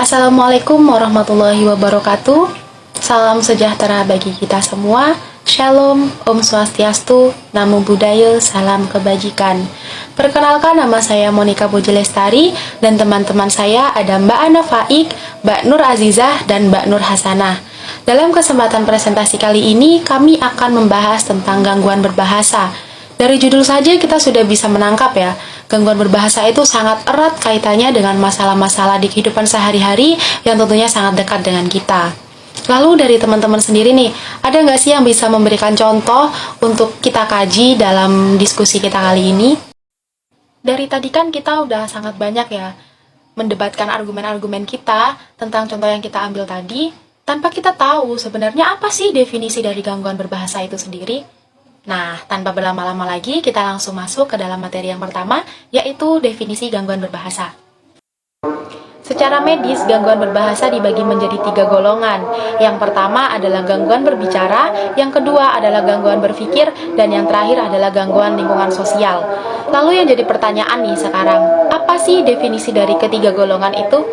Assalamualaikum warahmatullahi wabarakatuh. Salam sejahtera bagi kita semua. Shalom, Om Swastiastu, Namo Buddhaya, salam kebajikan. Perkenalkan, nama saya Monica Puji Lestari dan teman-teman saya ada Mbak Ana Faik, Mbak Nur Azizah, dan Mbak Nur Hasanah. Dalam kesempatan presentasi kali ini, kami akan membahas tentang gangguan berbahasa. Dari judul saja kita sudah bisa menangkap ya, gangguan berbahasa itu sangat erat kaitannya dengan masalah-masalah di kehidupan sehari-hari yang tentunya sangat dekat dengan kita. Lalu dari teman-teman sendiri nih, ada nggak sih yang bisa memberikan contoh untuk kita kaji dalam diskusi kita kali ini? Dari tadi kan kita udah sangat banyak ya mendebatkan argumen-argumen kita tentang contoh yang kita ambil tadi, tanpa kita tahu sebenarnya apa sih definisi dari gangguan berbahasa itu sendiri. Nah, tanpa berlama-lama lagi, kita langsung masuk ke dalam materi yang pertama, yaitu definisi gangguan berbahasa. Secara medis, gangguan berbahasa dibagi menjadi 3 golongan. Yang pertama adalah gangguan berbicara, yang kedua adalah gangguan berpikir, dan yang terakhir adalah gangguan lingkungan sosial. Lalu yang jadi pertanyaan nih sekarang, apa sih definisi dari ketiga golongan itu?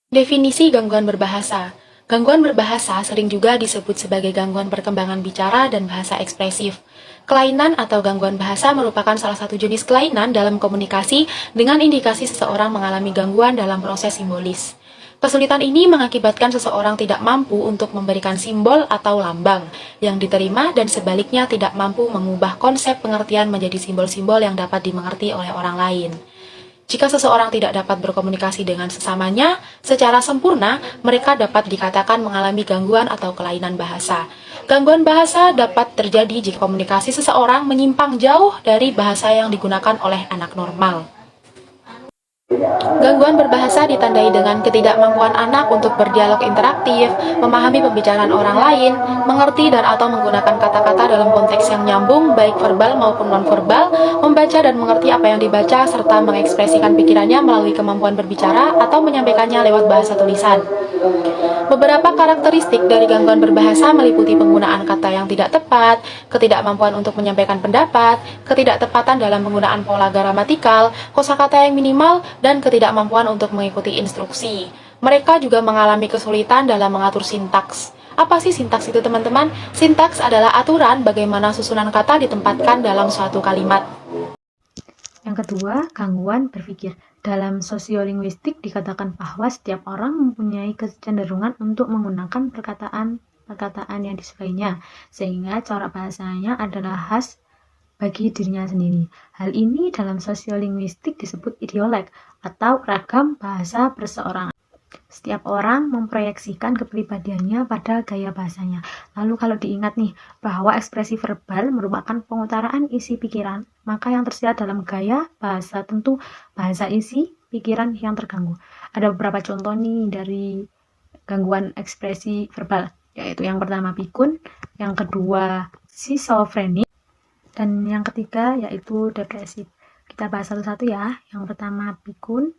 Definisi gangguan berbahasa. Gangguan berbahasa sering juga disebut sebagai gangguan perkembangan bicara dan bahasa ekspresif. Kelainan atau gangguan bahasa merupakan salah satu jenis kelainan dalam komunikasi dengan indikasi seseorang mengalami gangguan dalam proses simbolis. Kesulitan ini mengakibatkan seseorang tidak mampu untuk memberikan simbol atau lambang yang diterima dan sebaliknya tidak mampu mengubah konsep pengertian menjadi simbol-simbol yang dapat dimengerti oleh orang lain. Jika seseorang tidak dapat berkomunikasi dengan sesamanya secara sempurna, mereka dapat dikatakan mengalami gangguan atau kelainan bahasa. Gangguan bahasa dapat terjadi jika komunikasi seseorang menyimpang jauh dari bahasa yang digunakan oleh anak normal. Gangguan berbahasa ditandai dengan ketidakmampuan anak untuk berdialog interaktif, memahami pembicaraan orang lain, mengerti dan atau menggunakan kata-kata dalam konteks yang nyambung, baik verbal maupun non-verbal, membaca dan mengerti apa yang dibaca, serta mengekspresikan pikirannya melalui kemampuan berbicara atau menyampaikannya lewat bahasa tulisan. Beberapa karakteristik dari gangguan berbahasa meliputi penggunaan kata yang tidak tepat, ketidakmampuan untuk menyampaikan pendapat, ketidaktepatan dalam penggunaan pola gramatikal, kosakata yang minimal, dan ketidakmampuan untuk mengikuti instruksi. Mereka juga mengalami kesulitan dalam mengatur sintaks. Apa sih sintaks itu, teman-teman? Sintaks adalah aturan bagaimana susunan kata ditempatkan dalam suatu kalimat. Yang kedua, gangguan berpikir. Dalam sosiolinguistik dikatakan bahwa setiap orang mempunyai kecenderungan untuk menggunakan perkataan yang disukainya, sehingga corak bahasanya adalah khas bagi dirinya sendiri. Hal ini dalam sosiolinguistik disebut idiolek atau ragam bahasa perseorangan. Setiap orang memproyeksikan kepribadiannya pada gaya bahasanya. Lalu kalau diingat nih, bahwa ekspresi verbal merupakan pengutaraan isi pikiran, maka yang tersirat dalam gaya bahasa tentu bahasa isi pikiran yang terganggu. Ada beberapa contoh nih dari gangguan ekspresi verbal, yaitu yang pertama pikun, yang kedua schizofrenik, dan yang ketiga yaitu depresif. Kita bahas satu-satu ya. Yang pertama pikun.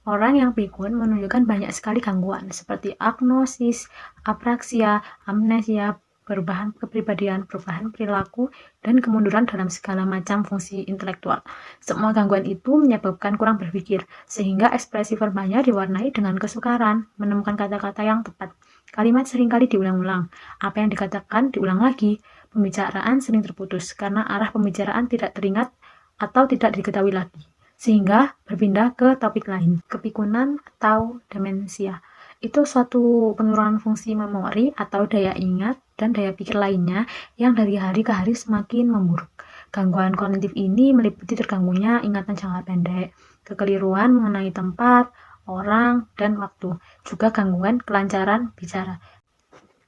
Orang yang pikun menunjukkan banyak sekali gangguan seperti agnosis, apraksia, amnesia, perubahan kepribadian, perubahan perilaku, dan kemunduran dalam segala macam fungsi intelektual. Semua gangguan itu menyebabkan kurang berpikir, sehingga ekspresi verbalnya diwarnai dengan kesukaran, menemukan kata-kata yang tepat. Kalimat seringkali diulang-ulang. Apa yang dikatakan diulang lagi. Pembicaraan sering terputus karena arah pembicaraan tidak teringat atau tidak diketahui lagi, sehingga berpindah ke topik lain. Kepikunan atau demensia itu suatu penurunan fungsi memori atau daya ingat dan daya pikir lainnya yang dari hari ke hari semakin memburuk. Gangguan kognitif ini meliputi terganggunya ingatan jangka pendek, kekeliruan mengenai tempat, orang, dan waktu, juga gangguan kelancaran bicara.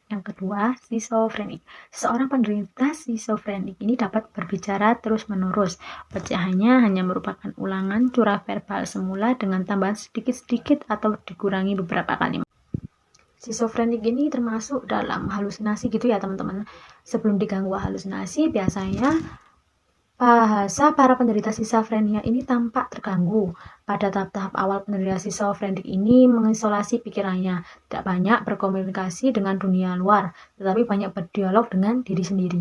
Yang kedua, schizofrenik. Seorang penderita schizofrenik ini dapat berbicara terus-menerus. Pecahannya hanya merupakan ulangan curah verbal semula dengan tambahan sedikit-sedikit atau dikurangi beberapa kalimat. Schizofrenik ini termasuk dalam halusinasi gitu ya teman-teman. Sebelum diganggu halusinasi, biasanya bahasa para penderita schizofrenia ini tampak terganggu. Pada tahap-tahap awal penderita schizofrenik ini mengisolasi pikirannya, tidak banyak berkomunikasi dengan dunia luar, tetapi banyak berdialog dengan diri sendiri.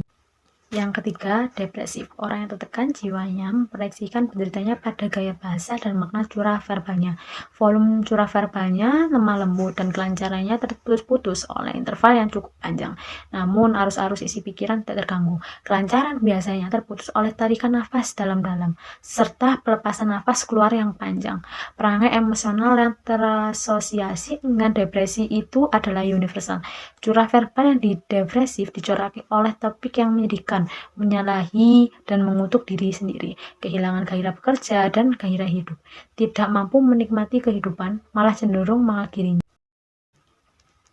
Yang ketiga, depresif. Orang yang tertekan jiwanya memproyeksikan penderitanya pada gaya bahasa dan makna curah verbalnya. Volume curah verbalnya lemah lembut dan kelancarannya terputus-putus oleh interval yang cukup panjang. Namun, arus-arus isi pikiran tidak terganggu. Kelancaran biasanya terputus oleh tarikan nafas dalam-dalam, serta pelepasan nafas keluar yang panjang. Perangai emosional yang terasosiasi dengan depresi itu adalah universal. Curah verbal yang depresif dicorakki oleh topik yang menyedihkan, menyalahi dan mengutuk diri sendiri, kehilangan gairah bekerja dan gairah hidup, tidak mampu menikmati kehidupan, malah cenderung mengakhirinya.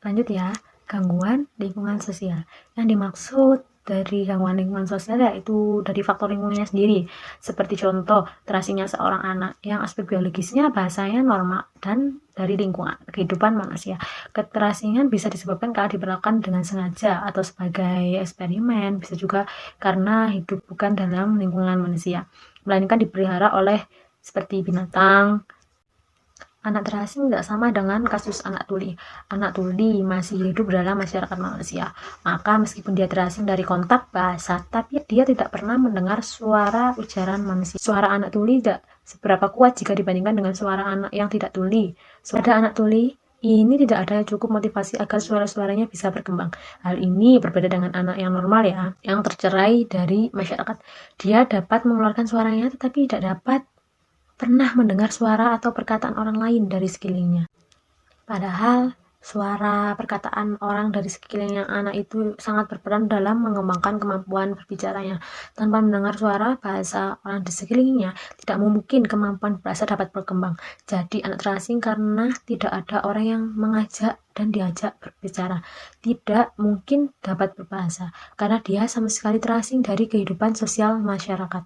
Lanjut ya, gangguan lingkungan sosial. Yang dimaksud dari gangguan lingkungan sosial yaitu dari faktor lingkungannya sendiri, seperti contoh terasingnya seorang anak yang aspek biologisnya bahasanya normal dan dari lingkungan kehidupan manusia. Keterasingan bisa disebabkan kalau diperlakukan dengan sengaja atau sebagai eksperimen, bisa juga karena hidup bukan dalam lingkungan manusia, melainkan dipelihara oleh seperti binatang. Anak terasing tidak sama dengan kasus anak tuli. Anak tuli masih hidup dalam masyarakat manusia. Maka meskipun dia terasing dari kontak bahasa, tapi dia tidak pernah mendengar suara ujaran manusia. Suara anak tuli tidak seberapa kuat jika dibandingkan dengan suara anak yang tidak tuli. Pada anak tuli, ini tidak ada cukup motivasi agar suara-suaranya bisa berkembang. Hal ini berbeda dengan anak yang normal ya, yang tercerai dari masyarakat. Dia dapat mengeluarkan suaranya tetapi tidak dapat pernah mendengar suara atau perkataan orang lain dari sekelilingnya. Padahal suara perkataan orang dari sekeliling anak itu sangat berperan dalam mengembangkan kemampuan berbicaranya. Tanpa mendengar suara bahasa orang di sekelilingnya, tidak mungkin kemampuan bahasa dapat berkembang. Jadi anak terasing karena tidak ada orang yang mengajak dan diajak berbicara, tidak mungkin dapat berbahasa karena dia sama sekali terasing dari kehidupan sosial masyarakat.